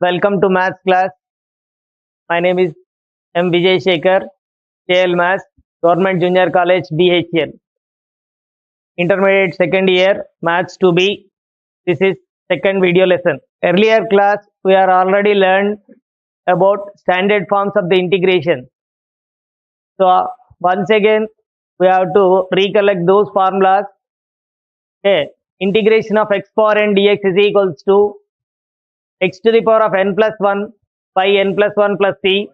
Welcome to maths class. My name is M. Vijay Shekhar, KL Maths, Government Junior College, BHL. Intermediate second year, Maths 2B. This is second video lesson. Earlier class, we are already learned about standard forms of the integration. So, once again, we have to recollect those formulas. Okay. Integration of x power n dx is equals to x to the power of n plus 1 by n plus 1 plus c.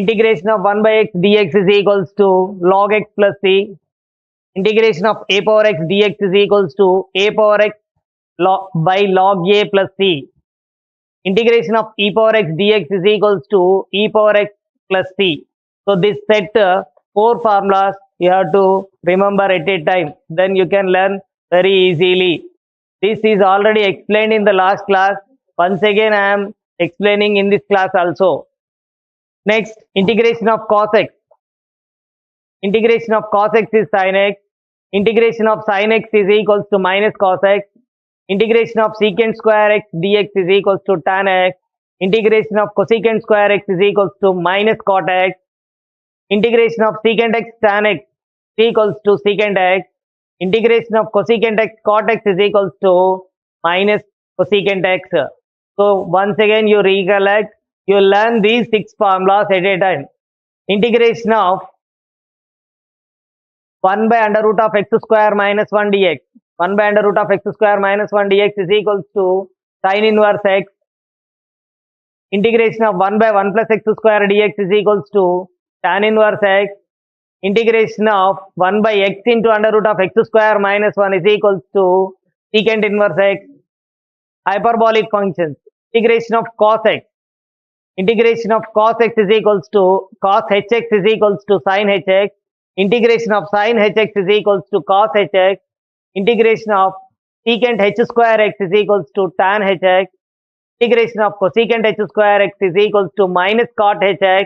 Integration of 1 by x dx is equals to log x plus c. Integration of a power x dx is equals to a power x by log a plus c. Integration of e power x dx is equals to e power x plus c. So this set 4 formulas you have to remember at a time. Then you can learn very easily. This is already explained in the last class. Once again I am explaining in this class also. Next, integration of cos x. Integration of cos x is sin x. Integration of sin x is equals to minus cos x. Integration of secant square x dx is equals to tan x. Integration of cosecant square x is equals to minus cot x. Integration of secant x tan x is equals to secant x. Integration of cosecant x cot x is equals to minus cosecant x. So once again you recollect, you learn these 6 formulas at a time. Integration of 1 by under root of x square minus 1 dx. 1 by under root of x square minus 1 dx is equals to sin inverse x. Integration of 1 by 1 plus x square dx is equals to tan inverse x. Integration of 1 by x into under root of x square minus 1 is equals to secant inverse x. Hyperbolic functions. Integration of cos x. Integration of cos x is equals to cos hx is equals to sin hx. Integration of sin hx is equals to cos hx. Integration of secant h square x is equals to tan hx. Integration of cosecant h square x is equals to minus cot hx.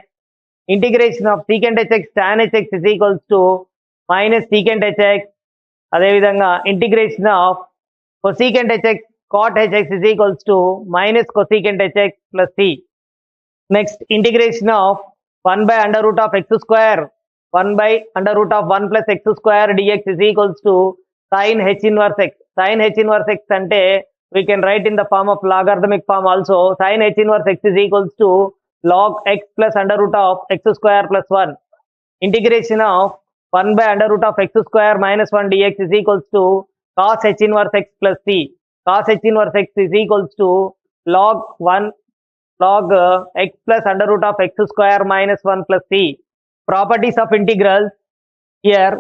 Integration of secant hx tan hx is equals to minus secant hx. Adevidhanga integration of cosecant hx cot hx is equals to minus cosecant hx plus c. Next, integration of 1 by under root of x square 1 by under root of 1 plus x square dx is equals to sin h inverse x. Sin h inverse x ante we can write in the form of logarithmic form also. Sin h inverse x is equals to log x plus under root of x square plus 1. Integration of 1 by under root of x square minus 1 dx is equals to cos h inverse x plus c. Cos h inverse x is equals to log 1 log x plus under root of x square minus 1 plus c. Properties of integrals. Here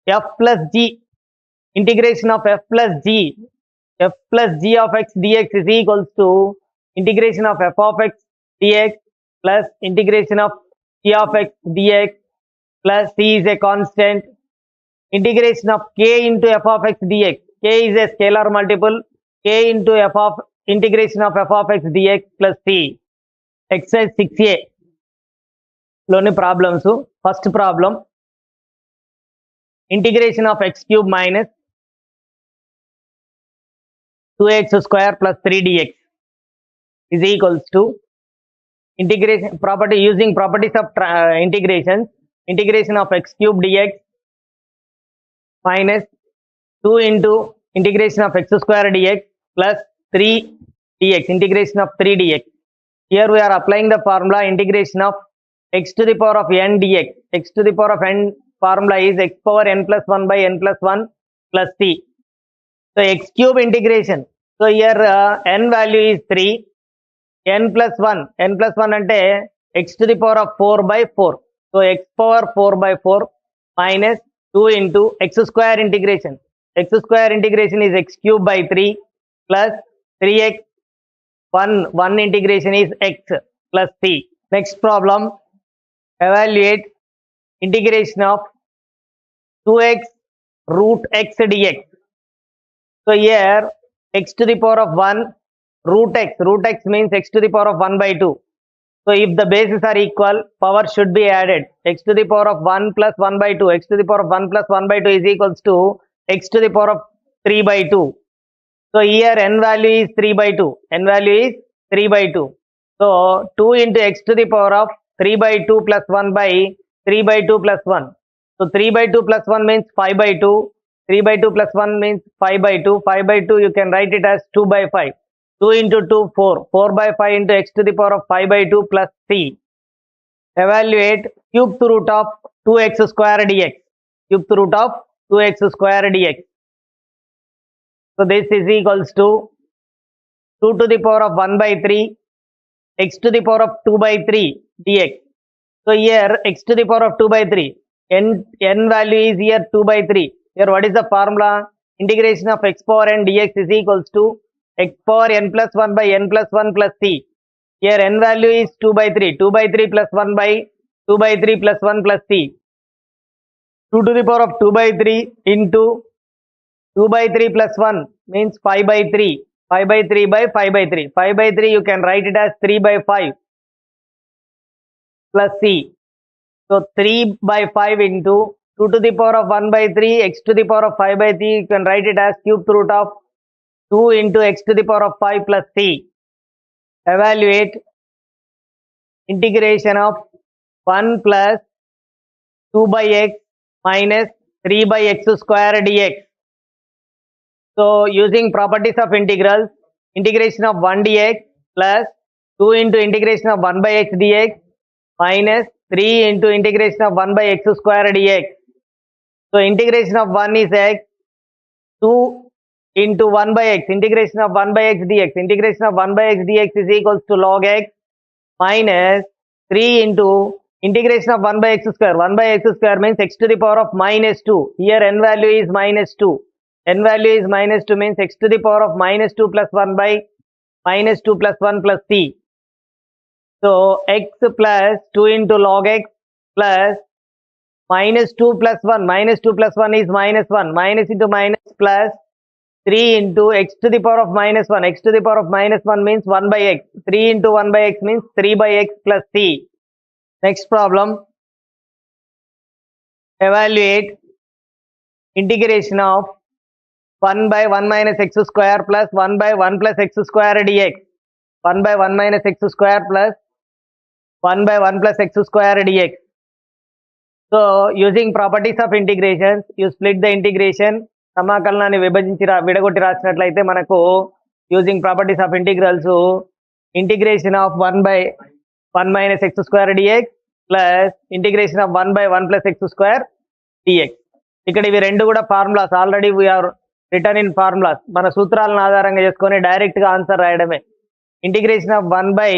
f plus g. Integration of f plus g. F plus g of x dx is equals to integration of f of x dx plus integration of g of x dx plus c is a constant. Integration of k into f of x dx. K is a scalar multiple. K into f of integration of f of x dx plus c. Exercise 6a loni problems. First problem, integration of x cube minus 2x square plus 3 dx is equals to integration property using properties of integrations. Integration of x cube dx minus 2 into integration of x square dx plus 3 dx, integration of 3 dx. Here we are applying the formula integration of x to the power of n dx. X to the power of n formula is x power n plus 1 by n plus 1 plus c. So x cube integration. So here n value is 3. N plus 1 ante x to the power of 4 by 4. So x power 4 by 4 minus 2 into x square integration. X square integration is x cube by 3 plus 3x 1 integration is x plus c. Next problem, evaluate integration of 2x root x dx. So here x to the power of 1 root x means x to the power of 1 by 2. So if the bases are equal, power should be added. X to the power of 1 plus 1 by 2. X to the power of 1 plus 1 by 2 is equals to x to the power of 3 by 2. So here n value is 3 by 2. N value is 3 by 2. So 2 into x to the power of 3 by 2 plus 1 by 3 by 2 plus 1. So 3 by 2 plus 1 means 5 by 2. 3 by 2 plus 1 means 5 by 2. 5 by 2 you can write it as 2 by 5. 2 into 2 4. 4 by 5 into x to the power of 5 by 2 plus c. Evaluate cubed root of 2x square dx. Cubed root of 2x square dx. So this is equals to 2 to the power of 1 by 3 x to the power of 2 by 3 dx. So here x to the power of 2 by 3, n value is here 2 by 3. Here what is the formula? Integration of x power n dx is equals to x power n plus 1 by n plus 1 plus c. Here n value is 2 by 3. 2 by 3 plus 1 by 2 by 3 plus 1 plus c. 2 to the power of 2 by 3 into 2 by 3 plus 1 means 5 by 3. 5 by 3 by 5 by 3. 5 by 3 you can write it as 3 by 5 plus c. So 3 by 5 into 2 to the power of 1 by 3 x to the power of 5 by 3 you can write it as cube root of 2 into x to the power of 5 plus c. Evaluate integration of 1 plus 2 by x minus 3 by x square dx. So using properties of integrals, integration of 1 dx plus 2 into integration of 1 by x dx minus 3 into integration of 1 by x square dx. So integration of 1 is x, 2 into 1 by x, integration of 1 by x dx, integration of 1 by x dx is equals to log x minus 3 into integration of 1 by x square. 1 by x square means x to the power of minus 2. Here n value is minus 2. N value is minus 2 means x to the power of minus 2 plus 1 by minus 2 plus 1 plus c. So x plus 2 into log x plus minus 2 plus 1. Minus 2 plus 1 is minus 1. Minus into minus plus 3 into x to the power of minus 1. X to the power of minus 1 means 1 by x. 3 into 1 by x means 3 by x plus c. Next problem. Evaluate integration of 1 by 1 minus x square plus 1 by 1 plus x square dx. 1 by 1 minus x square plus 1 by 1 plus x square dx. So using properties of integrations, you split the integration. సమాకలనాన్ని విడగొట్టి రాసినట్లయితే మనకు using properties of integrals integration of 1 by 1 minus x square dx plus integration of 1 by 1 plus x square dx. ఇక్కడ ఇవి రెండు కూడా formulas, already we're written in formulas. మన సూత్రాలను ఆధారంగా చేసుకొని డైరెక్ట్ గా ఆన్సర్ రాయడమే. Integration of 1 by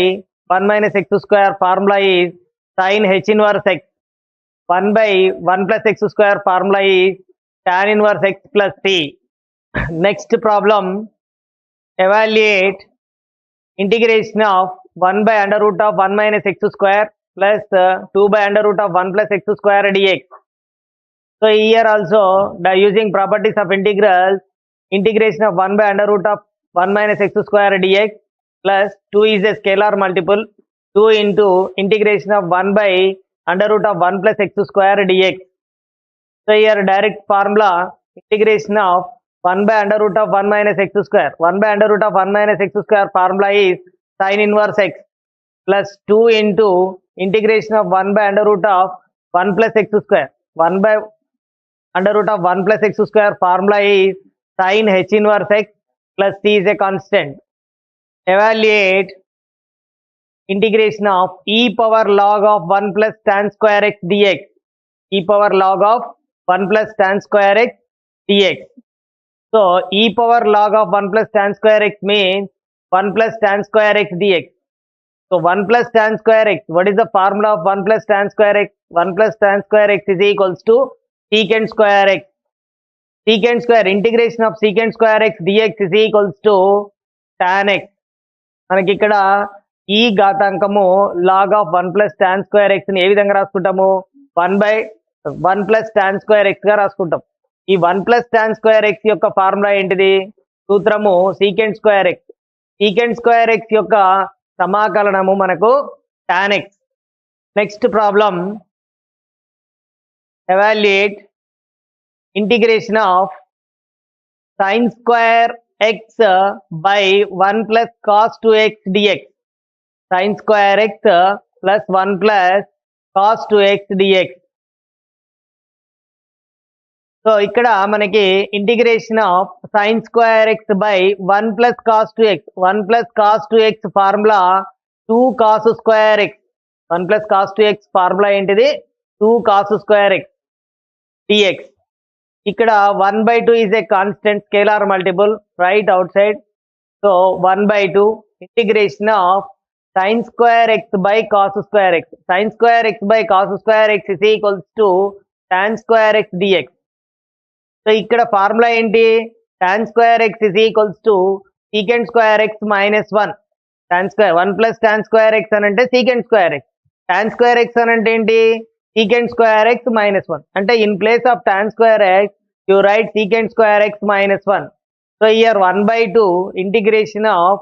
1 minus x square formula is sin h inverse x. 1 by 1 plus x square formula is tan inverse x plus c. Next problem, evaluate integration of 1 by under root of 1 minus x square plus 2 by under root of 1 plus x square dx. So here also using properties of integrals, integration of 1 by under root of 1 minus x square dx plus 2 is a scalar multiple, 2 into integration of 1 by under root of 1 plus x square dx. So here direct formula, integration of 1 by under root of 1 minus x square. 1 by under root of 1 minus x square formula is sin inverse x plus 2 into integration of 1 by under root of 1 plus x square. 1 by under root of 1 plus x square formula is sin h inverse x plus c is a constant. Evaluate integration of e power log of 1 plus tan square x dx. E power log of 1 plus tan square x dx. So e power log of 1 plus tan square x means 1 plus tan square x dx. So 1 plus tan square x, what is the formula of 1 plus tan square x? 1 plus tan square x is equals to secant square x. Secant square, integration of secant square x dx is equals to tan x. మనకి ఇక్కడ ఈ ఘాతాంకము log of 1 plus tan square x ని ఏ విధంగా రాసుకుంటాము? 1 by 1 plus tan square x గా రాసుకుంటాం. ఈ 1 ప్లస్ టాన్ స్క్వేర్ ఎక్స్ యొక్క ఫార్ములా ఏంటిది? సూత్రము secant square x. Secant square x యొక్క సమాకలనము మనకు tan x. Next problem, evaluate integration of sin square x by 1 plus cos 2x dx. Sin square x plus 1 plus cos 2x dx. So ఇక్కడ మనకి integration of sin square x by 1 plus cos 2x. 1 plus cos 2x formula 2 cos square x. 1 plus cos 2x formula ఏంటిది? 2 cos square x dx. ఇక్కడ 1/2 is a constant scalar multiple, right outside. So 1/2 integration of sin square x by cos square x. Sin square x by cos square x is equals to tan square x dx. So ఇక్కడ formula ఏంటి? tan square x is equals to secant square x minus 1. tan square 1 plus tan square x అని అంటే secant square x. tan square x అని అంటే ఏంటి? secant square x minus 1. అంటే in place of tan square x you write secant square x minus 1. So here 1/2 integration of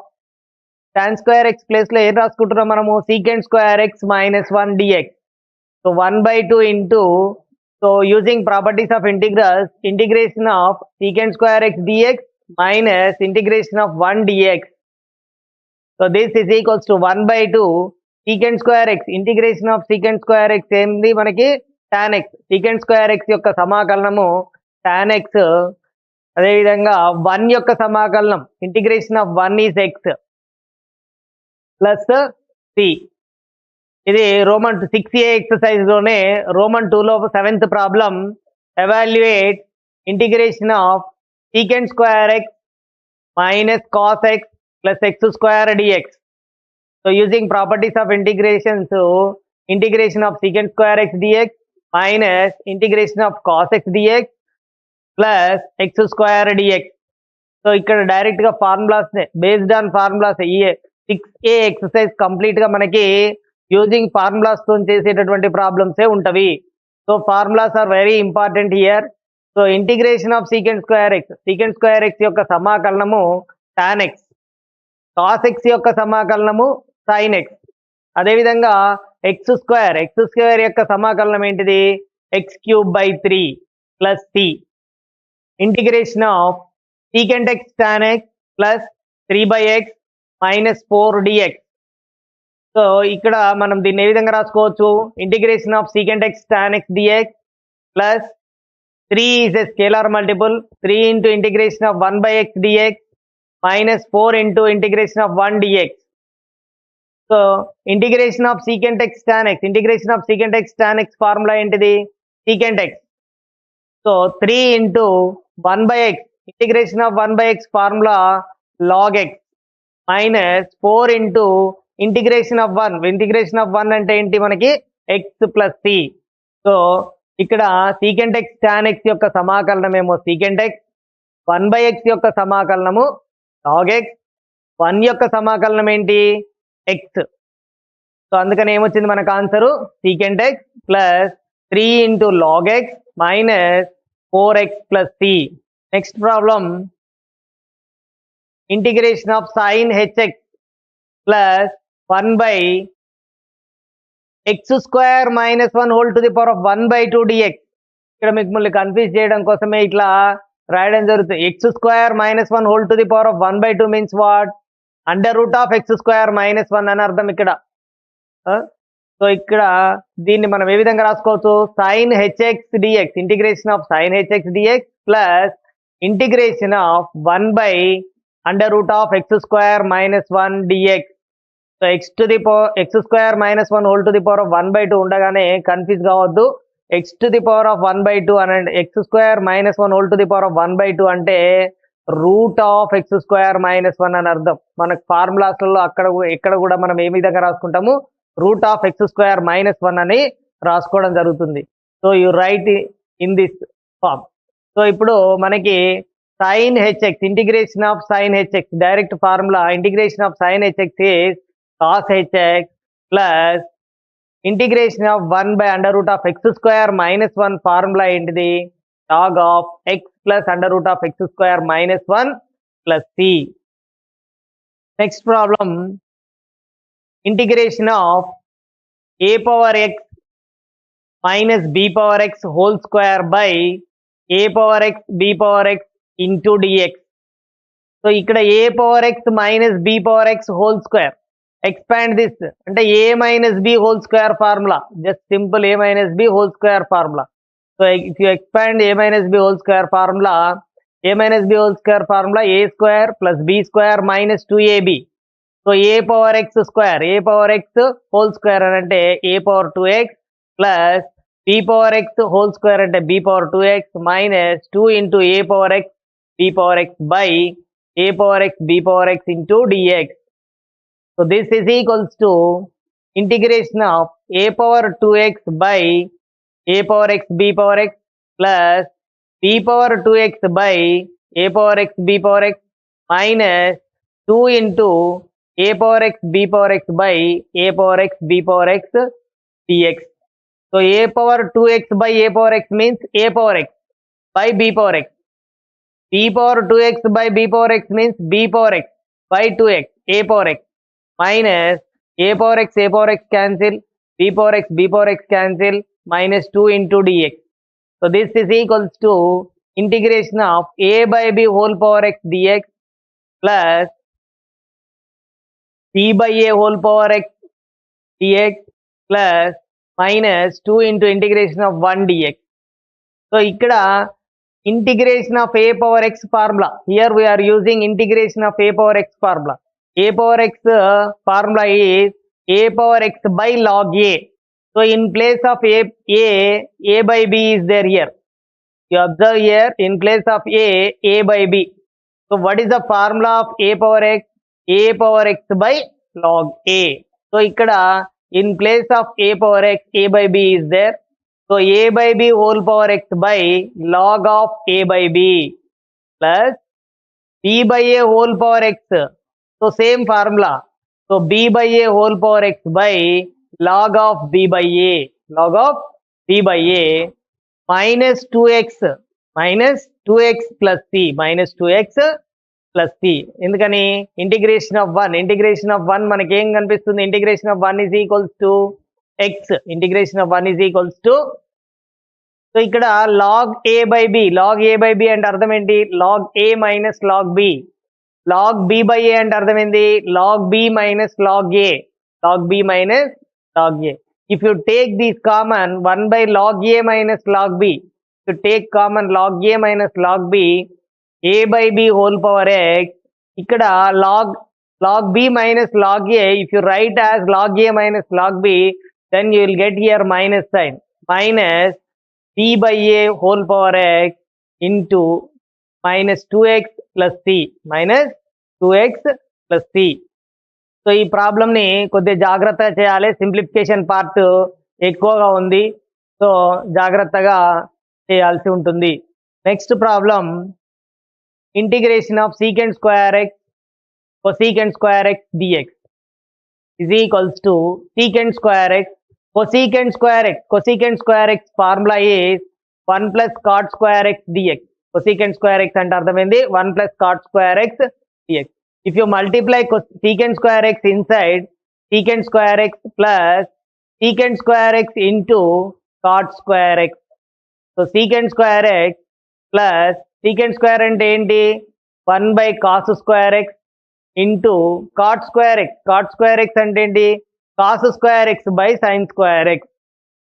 tan square x place లో ఏం రాసుకుంటున్నాం మనము? secant square x minus 1 dx. So 1/2 into, so using properties of integrals, integration of secant square x dx minus integration of 1 dx. So this is equals to 1/2 secant square x. Integration of secant square x ఏంది మనకి? tan x. secant square x యొక్క సమాకలనము tan x. అదేవిధంగా 1 యొక్క సమాకలనం integration of 1 is x plus c. ఇది Roman 6a exercise లోనే Roman 2లో 7th problem. Evaluate integration of secant square x minus cos x plus x square dx. So using properties of integration, so integration of secant square x dx minus integration of cos x dx plus x square dx. So ఇక్కడ direct గా formulas based on formulas. ఈ 6a exercise complete గా మనకి using formulas తో చేసేటటువంటి ప్రాబ్లమ్సే ఉంటవి. So formulas are very important here. So integration of secant square x. secant square x యొక్క సమాకలనము tan x. cos x యొక్క సమాకలనము sin x. అదేవిధంగా x స్క్వేర్ యొక్క సమాకలనం ఏంటిది? x³/3 plus c. Integration of secant x tan x plus 3/x minus 4 dx. So ఇక్కడ మనం దీన్ని ఏ విధంగా రాసుకోవచ్చు? Integration of secant x tan x dx plus 3 is a scalar multiple, 3 into integration of 1/x dx minus 4 into integration of 1 dx. So integration of secant x tan x. Integration of secant x tan x formula ఏంటిది? secant x. So 3 into 1/x. Integration of 1/x formula log x minus 4 into integration of 1. Integration of 1 అంటే ఏంటి మనకి? x plus c. So ఇక్కడ secant x tan x యొక్క సమాకలనం ఏమో secant x, 1/x యొక్క సమాకలనము log x, 1 యొక్క సమాకలనం ఏంటి? x. సో అందుకని ఏమొచ్చింది మనకు answer? secant x plus 3 into log x minus 4x plus c. Next problem. Integration of sin hx plus 1/x² minus 1 whole to the power of 1/2 dx. ఇక్కడ మీకు మళ్ళీ కన్ఫ్యూజ్ చేయడం కోసమే ఇట్లా రాయడం జరుగుతుంది. x² minus 1 whole to the power of 1/2 means what? √x² minus 1 అని అర్థం ఇక్కడ. సో ఇక్కడ దీన్ని మనం ఏ విధంగా రాసుకోవచ్చు? sin hx dx. Integration of sin hx dx plus integration of 1/√x² minus 1 dx. So x² minus 1 whole to the power of 1/2 ఉండగానే confuse కావద్దు. x⁴ అనండి. x² minus 1 whole to the power of 1/2 అంటే √x² minus 1 అని అర్థం. మనకు ఫార్ములాస్లలో ఎక్కడ కూడా మనం ఏ విధంగా రాసుకుంటాము? √x² minus 1 అని రాసుకోవడం జరుగుతుంది. So you write in this form. So ఇప్పుడు మనకి sin hx, integration of sin hx, direct formula integration of sin hx is cos hx plus integration of 1/√x² minus 1 formula ఏంటిది? log of x plus √x² minus 1 plus c. Next problem. Integration of a⁴x minus b⁴x whole square by a⁴x b⁴x into dx. So ఇక్కడ a power x minus b power x whole square. Expand this అంటే a minus b whole square formula, just simple a minus b whole square formula. So if you expand a minus b whole square formula, a minus b whole square formula a square plus b square minus 2ab. So a power x square, a power x whole square అంటే a power 2x plus b power x whole square అంటే b power 2x minus 2 into a power x b power x by a power x b power x into dx. So this is equals to integration of a power 2x by a power x b power x plus b power 2x by a power x b power x minus 2 into a power x b power x by a power x b power x dx. So a power 2x by a power x means a power x by b power x. b power 2x by b power x means b power x by 2x a power x minus a power x cancel, b power x cancel, minus 2 into dx. So this is equals to integration of a by b whole power x dx plus c by a whole power x dx plus minus 2 into integration of 1 dx. So ikkada integration of a power x formula. Here we are using integration of a power x formula. A power x formula is a power x by log a. So in place of a by b is there here. You observe here in place of a by b. So what is the formula of a power x? A power x by log a. So ikkada in place of a power x, a by b is there. So a by b whole power x by log of a by b plus b by a whole power x. So same formula. So b by a whole power x by log of b by a, log of b by a minus 2x plus c, minus 2x plus c. ఎందుకని integration of 1 మనకి ఏం కనిపిస్తుంది? Integration of 1 is equals to x. Integration of 1 is equals to, so ఇక్కడ log a by b అంటే అర్థం ఏంటి? log a minus log b. log b by a అంటే అర్థం ఏంటి? log b minus log a. log b minus log a. If you take these common, 1 by log a minus log b. If you take common log a minus log b, a by b whole power x. ikkada log b minus log a, if you write as log a minus log b, then you will get here minus sign. Minus c by a whole power x into minus 2x plus c. minus 2x plus c. So ఈ ప్రాబ్లమ్ని కొద్దిగా జాగ్రత్తగా చేయాలి. Simplification part ఎక్కువగా ఉంది, so జాగ్రత్తగా చేయాల్సి ఉంటుంది. Next problem, integration of secant square x cosecant square x dx is equals to secant square x cosecant square x. Cosecant square x formula is 1 plus cot square x dx. Cosecant square x అంటే అర్థమైంది 1 plus cot square x dx. If you multiply secant square x inside, secant square x plus secant square x into cot square x. So secant square x plus secant square అంటే ఏంటి? 1 by cos square x into cot square x. Cot square x అంటే ఏంటి? cos square x by sin square x.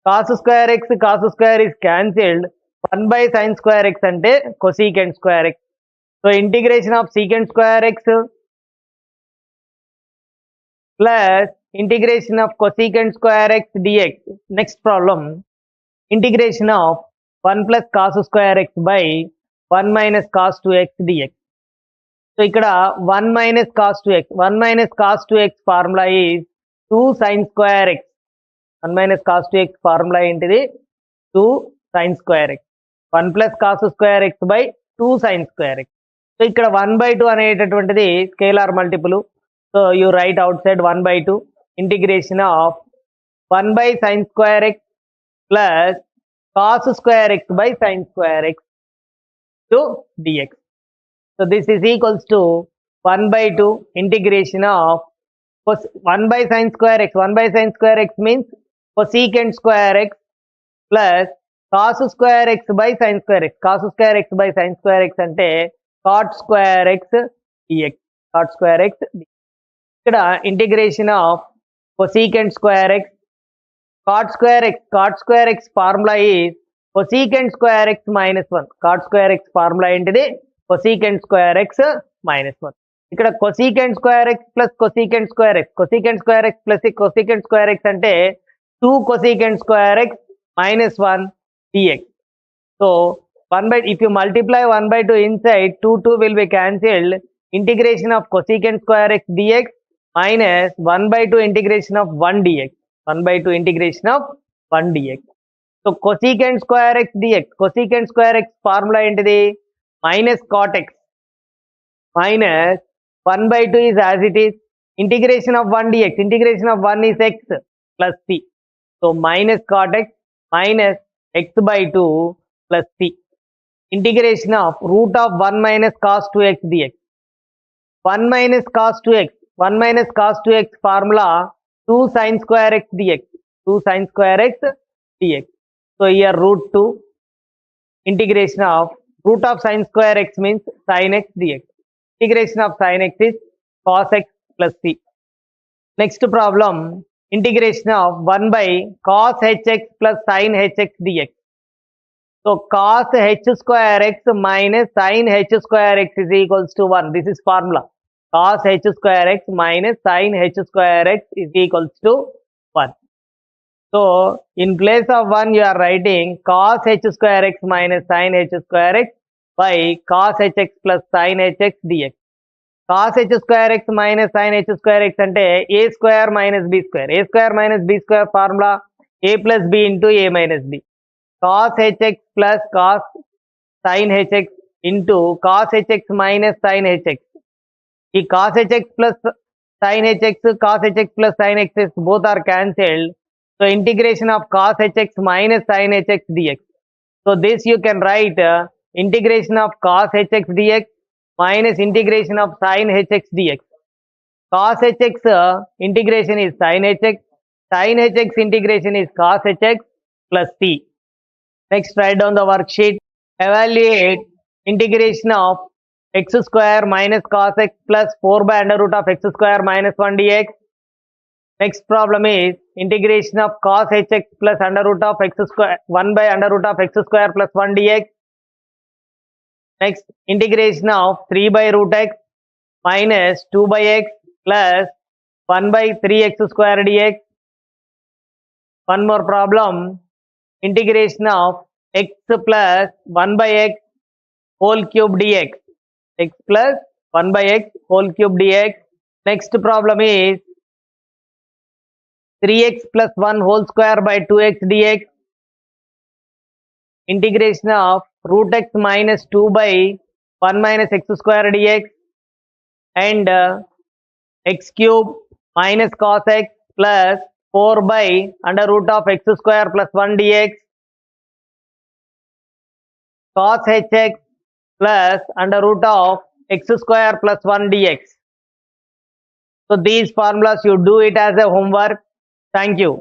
cos square x cos square is cancelled. 1 by sin square x అంటే cosecant square x. So integration of secant square x plus integration of cosecant square x dx. Next problem, integration of 1 plus cos square x by 1 minus cos 2x dx. So ఇక్కడ 1 minus cos 2x. 1 minus cos 2x formula is 2 sin square x. 1 minus cos 2x formula ఏంటిది? 2 sin square x. 1 plus cos square x by 2 sin square x. So ఇక్కడ 1/2 అనేటటువంటిది scalar multiple. So you right out side 1/2. Integration of 1 by sin square x plus cos square x by sin square x to dx. So this is equals to 1/2 integration of 1 by sin square x. 1 by sin square x means cosecant square x plus cos square x by sin square x. Cos square x by sin square x అంటే cot square x dx cot square x ఇక్కడ integration of cosecant square x cot square x formula is cosecant square x minus 1 cot square x formula ఏంటిది cosecant square x minus 1 ఇక్కడ cosecant square x plus cosecant square x plus cosecant square x అంటే 2 cosecant square x minus 1 dx. So 1 by if you multiply 1 by 2 inside 2 will be cancelled. Integration of cosecant square x dx minus 1 by 2 integration of 1 dx. 1 by 2 integration of 1 dx. So cosecant square x dx, cosecant square x formula ఏంటిది minus cot x minus 1 by 2 is as it is. Integration of 1 dx, integration of 1 is x plus c. So minus cot x minus x by 2 plus c. Integration of root of 1 minus cos 2x dx. 1 minus cos 2x, 1 minus cos 2x formula 2 sin square x dx, 2 sin square x dx. So here root 2, integration of root of sin square x means sin x dx. Integration of sin x is cos x plus c. Next problem, integration of 1 by cos hx plus sin hx dx. So cos h square x minus sin h square x is equals to 1. This is formula. Cos h square x minus sin h square x is equals to 1. So in place of 1 you are writing cos h square x minus sin h square x by cos hx plus sin hx dx. Cos h square x minus sin h square x అంటే a square minus b square. A square minus b square formula a plus b into a minus b. Cos hx plus cos sin hx into cos hx minus sin hx. ఈ cos hx plus sin hx, cos hx plus sin hx both are cancelled. So integration of cos hx minus sin hx dx. So this you can write integration of cos hx dx minus integration of sin hx dx. Cos hx integration is sin hx, sin hx integration is cos hx plus c. Next, write down the worksheet. Evaluate integration of x square minus cos x plus 4 by under root of x square minus 1 dx. Next problem is integration of cos hx plus under root of x square 1 by under root of x square plus 1 dx. Next, integration of 3 by root x minus 2 by x plus 1 by 3x square dx. One more problem, integration of x plus 1 by x whole cube dx. X plus 1 by x whole cube dx. Next problem is 3x plus 1 whole square by 2x dx. Integration of root x minus 2 by 1 minus x square dx and x cube minus cos x plus 4 by under root of x square plus 1 dx. Cos hx plus under root of x square plus 1 dx. So these formulas you do it as a homework. Thank you.